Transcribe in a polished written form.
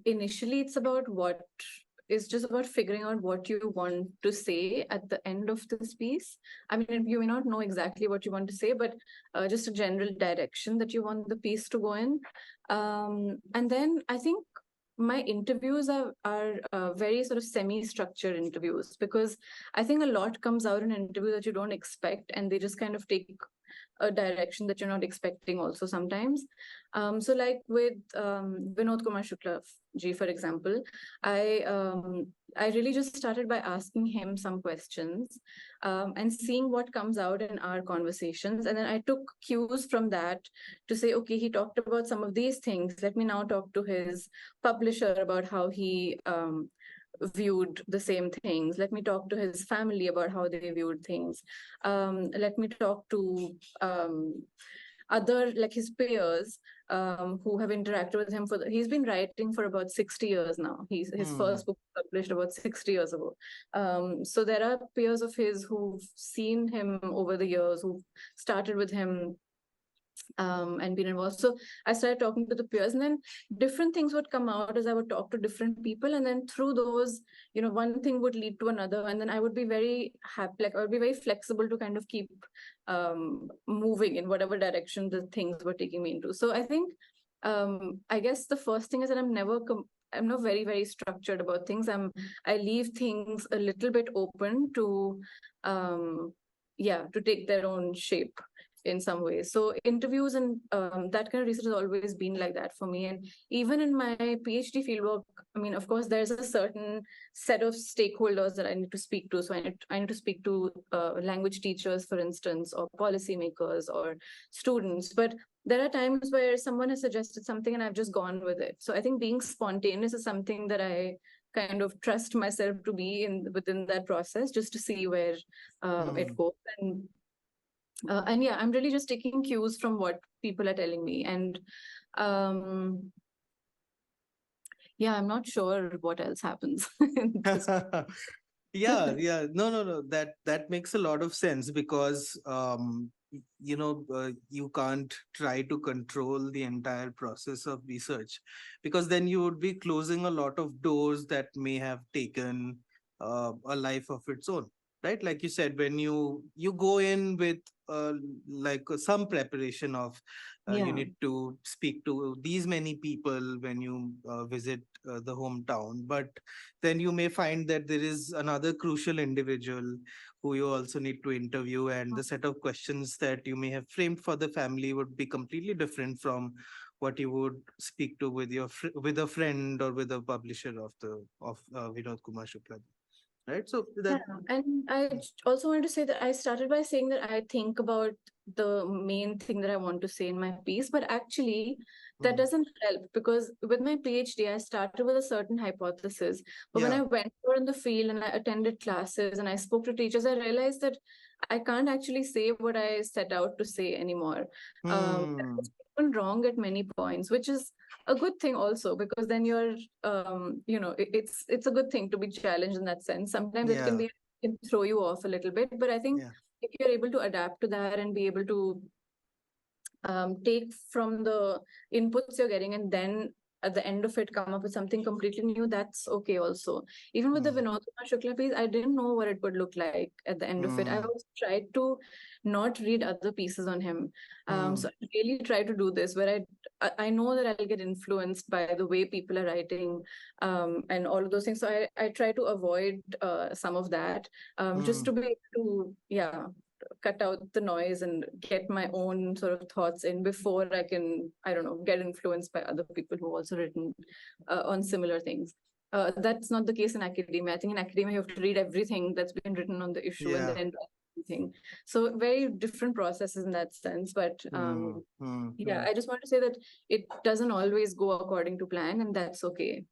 initially it's about it's just about figuring out what you want to say at the end of this piece. I mean, you may not know exactly what you want to say, but just a general direction that you want the piece to go in. And then I think my interviews are very sort of semi-structured interviews, because I think a lot comes out in an interview that you don't expect, and they just kind of take a direction that you're not expecting also sometimes. So like with Vinod Kumar Shukla ji, for example, I really just started by asking him some questions and seeing what comes out in our conversations. And then I took cues from that to say, okay, he talked about some of these things. Let me now talk to his publisher about how he viewed the same things. Let me talk to his family about how they viewed things. Let me talk to other, like his peers, who have interacted with him he's been writing for about 60 years now. His first book was published about 60 years ago. So there are peers of his who've seen him over the years, who've started with him and been involved. So I started talking to the peers, and then different things would come out as I would talk to different people. And then through those, one thing would lead to another. And then I would be very happy, like I would be very flexible to kind of keep moving in whatever direction the things were taking me into. So I think, I guess the first thing is that I'm not very, very structured about things. I leave things a little bit open to, to take their own shape in some ways. So interviews and that kind of research has always been like that for me. And even in my PhD fieldwork, I mean, of course, there's a certain set of stakeholders that I need to speak to. So I need to speak to language teachers, for instance, or policymakers or students. But there are times where someone has suggested something and I've just gone with it. So I think being spontaneous is something that I kind of trust myself to be within that process, just to see where it goes. And yeah, I'm really just taking cues from what people are telling me. And I'm not sure what else happens. Yeah. No. That makes a lot of sense, because you can't try to control the entire process of research, because then you would be closing a lot of doors that may have taken a life of its own, right? Like you said, when you go in with some preparation of you Yeah. need to speak to these many people when you visit the hometown, but then you may find that there is another crucial individual who you also need to interview, and the set of questions that you may have framed for the family would be completely different from what you would speak to with with a friend or with a publisher of Vinod Kumar Shukla, right? So Yeah, that. and I also wanted to say that I started by saying that I think about the main thing that I want to say in my piece, but actually that doesn't help, because with my PhD, I started with a certain hypothesis. But when Yeah. I went out in the field and I attended classes and I spoke to teachers, I realized that I can't actually say what I set out to say anymore. Hmm. It's proven wrong at many points, which is a good thing also, because then you're it's a good thing to be challenged in that sense. Sometimes Yeah. it can throw you off a little bit, but I think Yeah. if you're able to adapt to that and be able to take from the inputs you're getting, and then at the end of it come up with something completely new, that's okay also. Even with the Hmm. Vinod Kumar Shukla piece, I didn't know what it would look like at the end of it. I Hmm. always tried to not read other pieces on him. Hmm. So I really try to do this, where I know that I'll get influenced by the way people are writing, and all of those things. So I try to avoid some of that, just Hmm. to be able to, cut out the noise and get my own sort of thoughts in before I can, I don't know, get influenced by other people who also written on similar things. That's not the case in academia. I think in academia, you have to read everything that's been written on the issue and Yeah. then write everything. So very different processes in that sense. But Hmm. Hmm. Hmm. I just want to say that it doesn't always go according to plan, and that's okay.